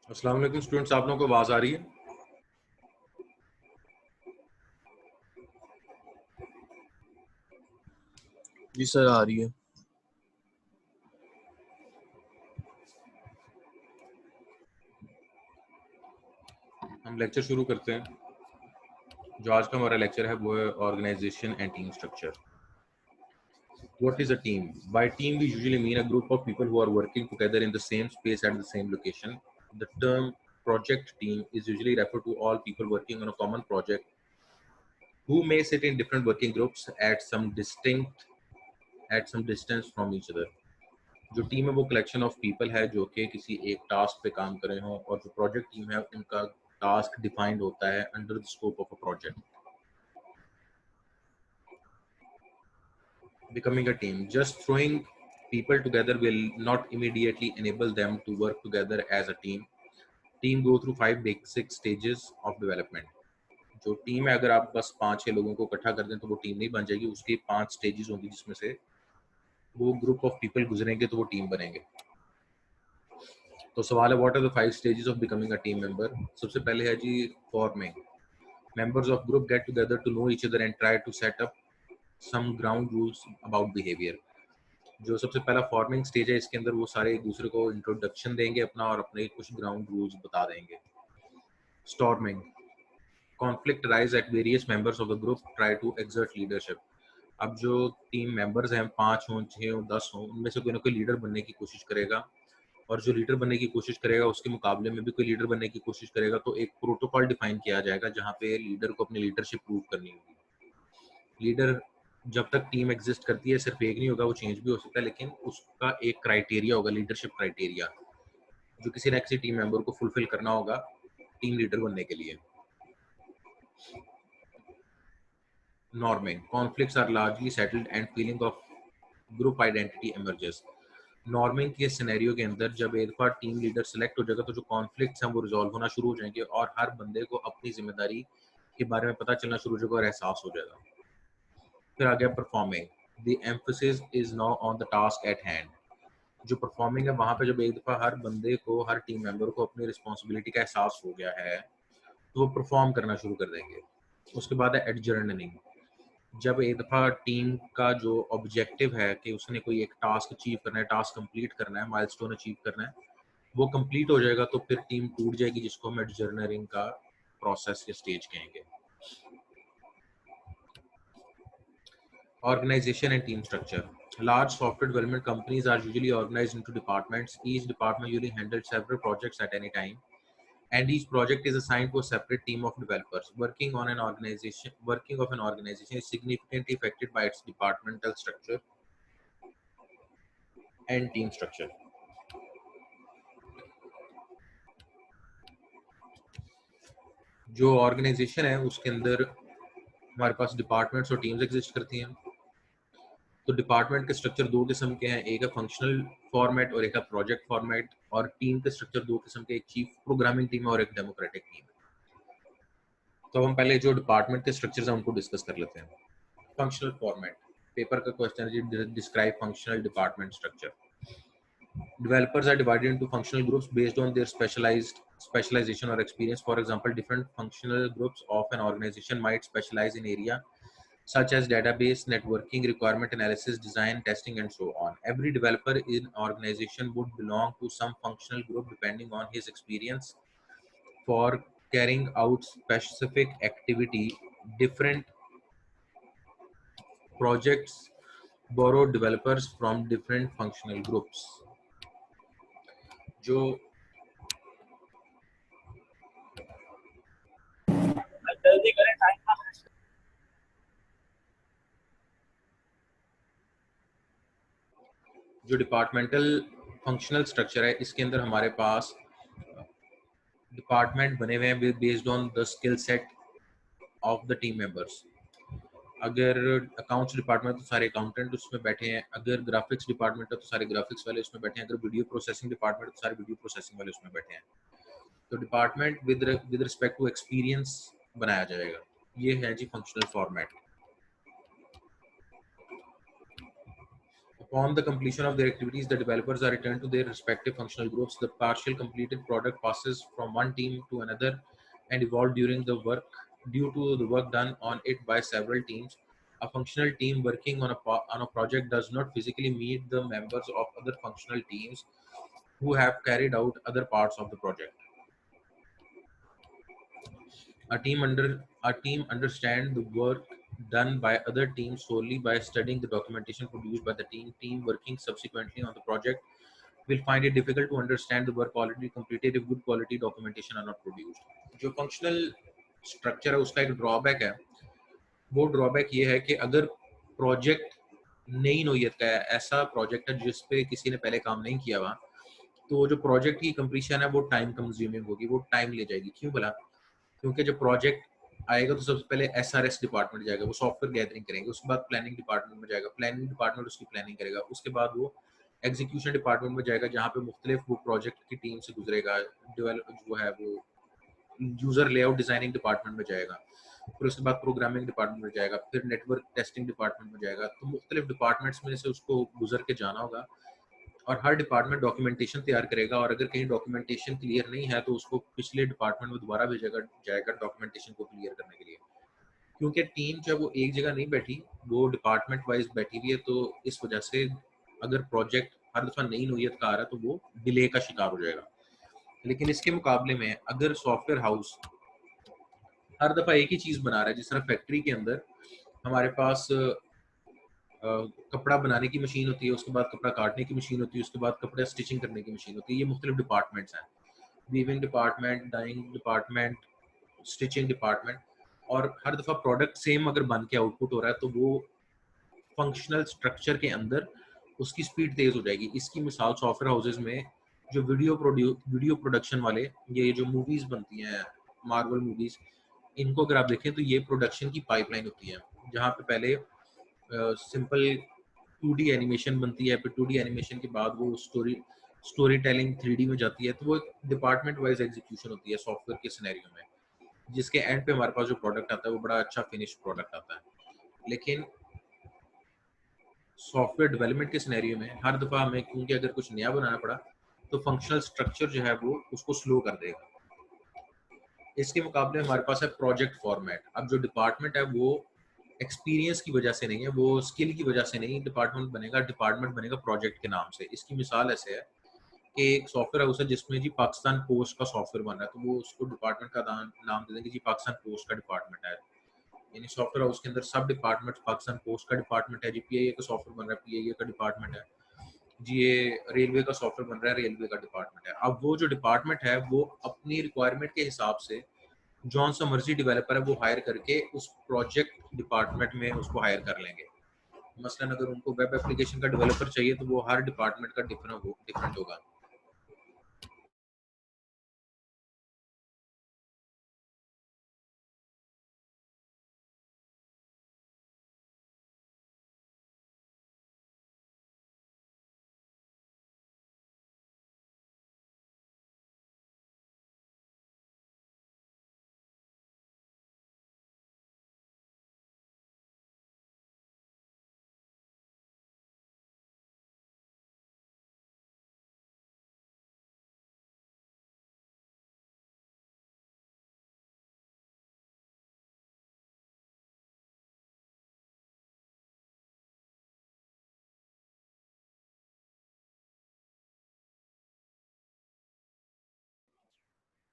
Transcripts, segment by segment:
अस्सलाम वालेकुम स्टूडेंट्स, आप लोगों को आवाज आ रही है? जी सर, आ रही है। हम लेक्चर शुरू करते हैं। जो आज का हमारा लेक्चर है वो है organisation and team structure. What is a team? By team we usually mean a group of people who are working together in the same space at the same location. The term project team is usually referred to all people working on a common project who may sit in different working groups at some distance from each other. जो team है वो collection of people है जो कि किसी एक task पे काम कर रहे हो, और जो प्रोजेक्ट टीम है उनका टास्क डिफाइंड होता है under the scope of a project. Becoming a team, just throwing people together will not immediately enable them to work together as a team. Team go through 5 basic stages of development. जो team है अगर आप बस 5-6 लोगों को इकट्ठा कर दें तो वो टीम नहीं बन जाएगी, उसकी 5 स्टेजेस होंगी जिसमें से वो ग्रुप ऑफ पीपल गुजरेंगे तो वो टीम बनेंगे। तो सवाल है, what are the 5 stages of becoming a team member. सबसे पहले है जी forming. Members of group get together to know each other and try to set up some ground rules about behaviour. जो सबसे पहला फॉर्मिंग स्टेज है, इसके अंदर वो सारे एक दूसरे को इंट्रोडक्शन देंगे अपना और अपने कुछ ग्राउंड रूल्स बता देंगे। Storming, conflict arise at various members of the group try to exert leadership. अब जो टीम मेंबर्स हैं 5 हों 6 हों 10 हों, उनमें से कोई ना कोई लीडर बनने की कोशिश करेगा, और जो लीडर बनने की कोशिश करेगा उसके मुकाबले में भी कोई लीडर बनने की कोशिश करेगा, तो एक प्रोटोकॉल डिफाइन किया जाएगा जहाँ पे लीडर को अपनी लीडरशिप प्रूव करनी होगी। लीडर जब तक टीम एग्जिस्ट करती है सिर्फ एक नहीं होगा, वो चेंज भी हो सकता है, लेकिन उसका एक क्राइटेरिया होगा, लीडरशिप क्राइटेरिया, जो किसी ना किसी टीम मेंबर को फुलफिल करना होगा टीम लीडर बनने के लिए। Norming, conflicts are largely settled and feeling of group identity emerges. Norming के सिनेरियो के अंदर जब एक बार टीम लीडर सेलेक्ट हो जाएगा तो जो कॉन्फ्लिक्ट्स हैं वो रिजॉल्व होना शुरू हो जाएंगे और हर बंदे को अपनी जिम्मेदारी के बारे में पता चलना शुरू हो जाएगा और एहसास हो जाएगा। फिर आ गया performing. The emphasis is now on the task at hand. जो परफॉर्मिंग है वहां पे जब एक दफा हर बंदे को, हर टीम मेंबर को अपनी रिस्पॉन्सिबिलिटी का एहसास हो गया है तो वो परफॉर्म करना शुरू कर देंगे। उसके बाद है एडजर्निंग। जब एक दफा टीम का जो ऑब्जेक्टिव है कि उसने कोई एक टास्क अचीव करना है, टास्क कंप्लीट करना है, माइलस्टोन अचीव करना है, वो कंप्लीट हो जाएगा तो फिर टीम टूट जाएगी, जिसको हम एडजर्निंग का प्रोसेस या स्टेज कहेंगे। Organization and team structure. Large software development companies are usually organized into departments. Each department usually handles several projects at any time, and each project is assigned to a separate team of developers. Working of an organization is significantly affected by its departmental structure and team structure. जो organisation है उसके अंदर हमारे पास departments और teams exist करती हैं। तो department के स्ट्रक्चर दो किस्म के हैं, एक है फंक्शनल फॉर्मेट और एक है प्रोजेक्ट फॉर्मेट, और टीम के स्ट्रक्चर दो किस्म के, एक चीफ प्रोग्रामिंग टीम है और एक डेमोक्रेटिक टीम है। तो हम पहले जो डिपार्टमेंट के स्ट्रक्चर्स हैं उनको डिस्कस कर लेते हैं। फंक्शनल फॉर्मेट, पेपर का क्वेश्चन है, describe functional department structure. Developers are divided into functional groups based on their specialization or experience. For example, different functional groups of an organization might specialize in area such as database, networking, requirement analysis, design, testing, and so on. Every developer in an organization would belong to some functional group depending on his experience for carrying out specific activity. Different projects borrow developers from different functional groups. जो जल्दी करें time. जो departmental functional structure है, इसके अंदर हमारे पास department बने हुए हैं based on the skill set of the team members. अगर अकाउंट्स डिपार्टमेंट तो सारे अकाउंटेंट उसमें बैठे हैं, अगर ग्राफिक्स डिपार्टमेंट है तो सारे ग्राफिक्स वाले उसमें बैठे हैं, अगर वीडियो प्रोसेसिंग डिपार्टमेंट तो सारे वीडियो प्रोसेसिंग वाले उसमें बैठे हैं। तो department with respect to experience बनाया जाएगा। ये है जी functional format. Upon the completion of their activities, the developers are returned to their respective functional groups. The partial completed product passes from one team to another and evolved during the work due to the work done on it by several teams. A functional team working on a project does not physically meet the members of other functional teams who have carried out other parts of the project. A team understand the work done by other teams solely by studying the documentation produced by the team working subsequently on the project will find it difficult to understand the work already completed if good quality documentation are not produced. जो functional structure है उसका एक drawback है। वो drawback ये है कि अगर प्रोजेक्ट नई नोयत का है, ऐसा प्रोजेक्ट है जिस पे किसी ने पहले काम नहीं किया हुआ, तो जो प्रोजेक्ट की कंप्लीशन है वो टाइम कंज्यूमिंग होगी, वो टाइम ले जाएगी। क्यों भला? क्योंकि जब प्रोजेक्ट आएगा तो सबसे पहले एसआरएस डिपार्टमेंट जाएगा, वो सॉफ्टवेयर गैदरिंग करेंगे, उसके बाद प्लानिंग डिपार्टमेंट में जाएगा, प्लानिंग डिपार्टमेंट उसकी प्लानिंग करेगा, उसके बाद वो एग्जीक्यूशन डिपार्टमेंट में जाएगा जहाँ पे मुख्तलिफ वो प्रोजेक्ट की टीम से गुजरेगा, डेवलप जो है वो यूजर लेआउट डिजाइनिंग डिपार्टमेंट में जाएगा, फिर उसके बाद प्रोग्रामिंग डिपार्टमेंट में जाएगा, फिर नेटवर्क टेस्टिंग डिपार्टमेंट में जाएगा। तो मुख्तलिफ डिपार्टमेंट्स में से उसको गुजर के जाना होगा और हर डिपार्टमेंट डॉक्यूमेंटेशन तैयार करेगा और अगर कहीं डॉक्यूमेंटेशन क्लियर नहीं है तो उसको पिछले डिपार्टमेंट में दोबारा भेजा जाएगा डॉक्यूमेंटेशन को क्लियर करने के लिए। क्योंकि टीम जो है वो एक जगह नहीं बैठी, वो डिपार्टमेंट वाइज बैठी हुई है, तो इस वजह से अगर प्रोजेक्ट हर दफा नई नोयत का आ रहा है तो वो डिले का शिकार हो जाएगा। लेकिन इसके मुकाबले में अगर सॉफ्टवेयर हाउस हर दफा एक ही चीज बना रहा है, जिस तरह फैक्ट्री के अंदर हमारे पास कपड़ा बनाने की मशीन होती है, उसके बाद कपड़ा काटने की मशीन होती है, उसके बाद कपड़ा स्टिचिंग करने की मशीन होती है। ये मुख्तलिफ डिपार्टमेंट्स हैं, weaving department, dyeing department, stitching department. और हर दफ़ा प्रोडक्ट सेम अगर बन के आउटपुट हो रहा है तो वो फंक्शनल स्ट्रक्चर के अंदर उसकी स्पीड तेज़ हो जाएगी। इसकी मिसाल सॉफ्टवेयर हाउसेज में जो वीडियो प्रोडक्शन वाले, ये जो मूवीज़ बनती हैं, मार्वल मूवीज़, इनको अगर आप देखें तो ये प्रोडक्शन की पाइपलाइन होती है, जहाँ पे पहले सिंपल 2D एनिमेशन बनती है, फिर 2D एनिमेशन के बाद वो स्टोरी टेलिंग 3D में जाती है। तो वो डिपार्टमेंट वाइज एग्जीक्यूशन होती है सॉफ्टवेयर के सिनेरियो में, जिसके एंड पे हमारे पास जो प्रोडक्ट आता है वो बड़ा अच्छा फिनिश प्रोडक्ट आता है। लेकिन सॉफ्टवेयर डेवलपमेंट के सिनेरियो में हर दफ़ा हमें क्योंकि अगर कुछ नया बनाना पड़ा तो फंक्शनल स्ट्रक्चर जो है वो उसको स्लो कर देगा। इसके मुकाबले हमारे पास है प्रोजेक्ट फॉर्मेट। अब जो डिपार्टमेंट है वो एक्सपीरियंस की वजह से नहीं है, वो स्किल की वजह से नहीं डिपार्टमेंट बनेगा प्रोजेक्ट के नाम से। इसकी मिसाल ऐसे है कि एक सॉफ्टवेयर हाउस है जिसमें जी पाकिस्तान पोस्ट का सॉफ्टवेयर बन रहा है, तो वो उसको डिपार्टमेंट का नाम दे देंगे जी पाकिस्तान पोस्ट का डिपार्टमेंट है। यानी सॉफ्टवेयर हाउस के अंदर सब डिपार्टमेंट, पाकिस्तान पोस्ट का डिपार्टमेंट है जी, पीआईए का सॉफ्टवेयर बन रहा है पीआईए का डिपार्टमेंट है जी, ये रेलवे का सॉफ्टवेयर बन रहा है रेलवे का डिपार्टमेंट है। अब वो जो डिपार्टमेंट है वो अपनी रिक्वायरमेंट के हिसाब से जौन सा मर्जी डेवलपर है वो हायर करके उस प्रोजेक्ट डिपार्टमेंट में उसको हायर कर लेंगे। मसलन अगर उनको वेब एप्लीकेशन का डेवलपर चाहिए तो वो हर डिपार्टमेंट का डिफरेंट होगा।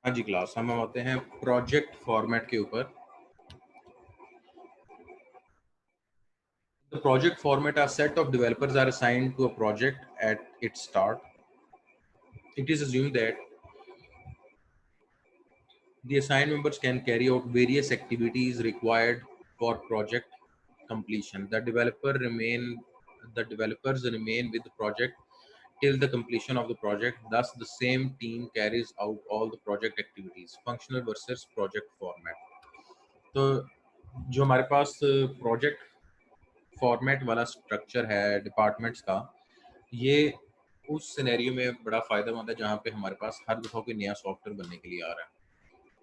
हाँ जी क्लास, हम आते हैं प्रोजेक्ट फॉर्मेट के ऊपर। The project format, a set of developers are assigned to a project at its start. It is assumed that the assigned members can carry out various activities required for project completion. The developers remain with the project till the completion of the project. Thus, the same team carries out all the project activities. Functional versus project format. तो जो हमारे पास project format वाला structure है departments का, ये उस scenario में बड़ा फ़ायदेमंद है जहाँ पे हमारे पास हर दफ़ा कोई नया सॉफ्टवेयर बनने के लिए आ रहा है।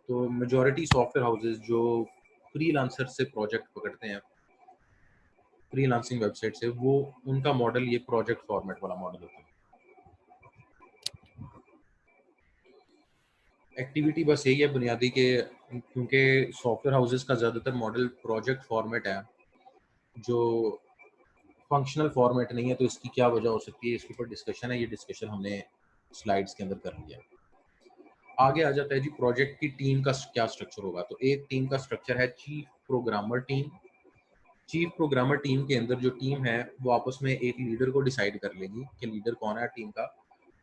तो मेजॉरिटी सॉफ्टवेयर हाउसेस जो फ्रीलांसर से प्रोजेक्ट पकड़ते हैं, फ्रीलांसिंग वेबसाइट से, वो उनका मॉडल ये प्रोजेक्ट फॉर्मेट वाला मॉडल होता है। एक्टिविटी बस यही है बुनियादी के, क्योंकि सॉफ्टवेयर हाउसेस का ज़्यादातर मॉडल प्रोजेक्ट फॉर्मेट है, जो फंक्शनल फॉर्मेट नहीं है। तो इसकी क्या वजह हो सकती है, इसके ऊपर डिस्कशन है। ये डिस्कशन हमने स्लाइड्स के अंदर कर लिया। आगे आ जाता है जी प्रोजेक्ट की टीम का क्या स्ट्रक्चर होगा। तो एक टीम का स्ट्रक्चर है chief programmer team. Chief programmer team के अंदर जो टीम है वो आपस में एक लीडर को डिसाइड कर लेगी कि लीडर कौन है टीम का,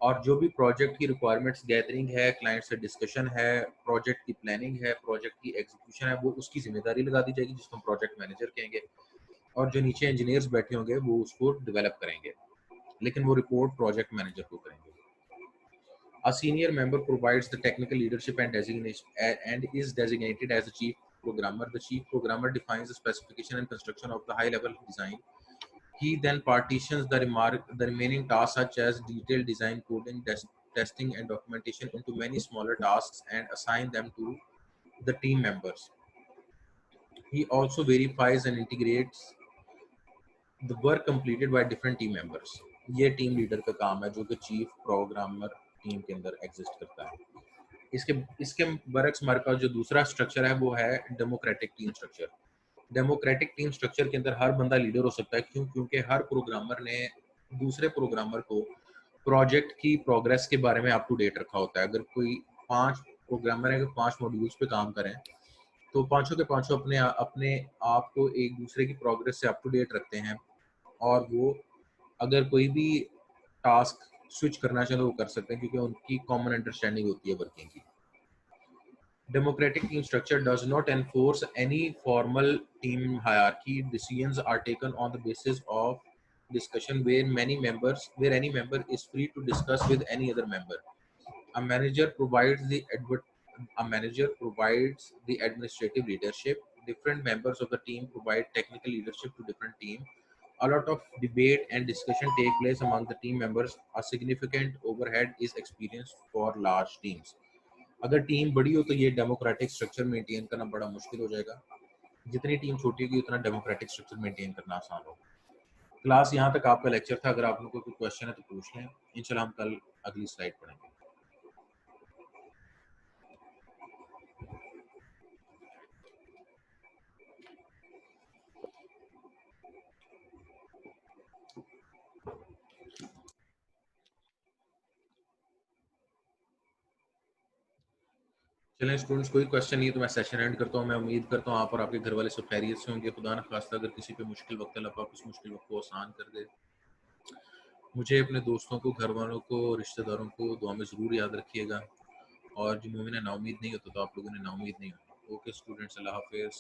और जो भी प्रोजेक्ट की रिक्वायरमेंट्स गैदरिंग है, क्लाइंट से डिस्कशन है, प्रोजेक्ट की प्लानिंग है, प्रोजेक्ट की एग्जीक्यूशन है, वो उसकी जिम्मेदारी लगा दी जाएगी, जिसको हम प्रोजेक्ट मैनेजर कहेंगे। और जो नीचे इंजीनियर्स बैठे होंगे वो उसको डेवलप करेंगे, लेकिन वो रिपोर्ट प्रोजेक्ट मैनेजर को करेंगे। A senior member provides the technical leadership and designation and is designated as the chief programmer. The chief programmer defines the specification and construction of the high-level design. He then partitions the remaining tasks such as detailed design, coding, testing, and documentation into many smaller tasks and assign them to the team members. He also verifies and integrates the work completed by different team members. ये team leader का काम है जो कि chief programmer team के अंदर exist करता है। इसके इसके बरक्स हमारे पास जो दूसरा स्ट्रक्चर है वो है democratic team structure. Democratic team structure के अंदर हर बंदा लीडर हो सकता है। क्योंकि हर प्रोग्रामर ने दूसरे प्रोग्रामर को प्रोजेक्ट की प्रोग्रेस के बारे में अप टू डेट रखा होता है। अगर कोई 5 प्रोग्रामर है, अगर 5 मॉड्यूल्स पे काम करें, तो पांचों के पांचों अपने अपने आप को एक दूसरे की प्रोग्रेस से अप टू डेट रखते हैं, और वो अगर कोई भी टास्क स्विच करना चाहे तो वो कर सकते हैं, क्योंकि उनकी कॉमन अंडरस्टैंडिंग होती है वर्किंग की। Democratic team structure does not enforce any formal team hierarchy. Decisions are taken on the basis of discussion where any member is free to discuss with any other member. A manager provides the administrative leadership. Different members of the team provide technical leadership to different teams. A lot of debate and discussion take place among the team members. A significant overhead is experienced for large teams. अगर team बड़ी हो तो ये democratic structure maintain करना बड़ा मुश्किल हो जाएगा। जितनी टीम छोटी होगी उतना डेमोक्रेटिक स्ट्रक्चर मेंटेन करना आसान होगा। क्लास यहाँ तक आपका लेक्चर था। अगर आप लोगों को कोई क्वेश्चन है तो पूछ लें। इंशाल्लाह हम कल अगली स्लाइड पढ़ेंगे। चलें स्टूडेंट्स, कोई क्वेश्चन नहीं है तो मैं सेशन एंड करता हूँ। मैं उम्मीद करता हूँ आप और आपके घर वाले सब खैरियत से होंगे। खुदा न खास्ता अगर किसी पे मुश्किल वक्त है, अल्लाह उस मुश्किल वक्त को आसान कर दे। मुझे, अपने दोस्तों को, घर वालों को, रिश्तेदारों को दुआ में ज़रूर याद रखिएगा। और जो मोमिन नाउमीद नहीं होता तो आप लोगों ने नाउमीद नहीं होना। ओके स्टूडेंट्स, अल्लाह हाफिज़।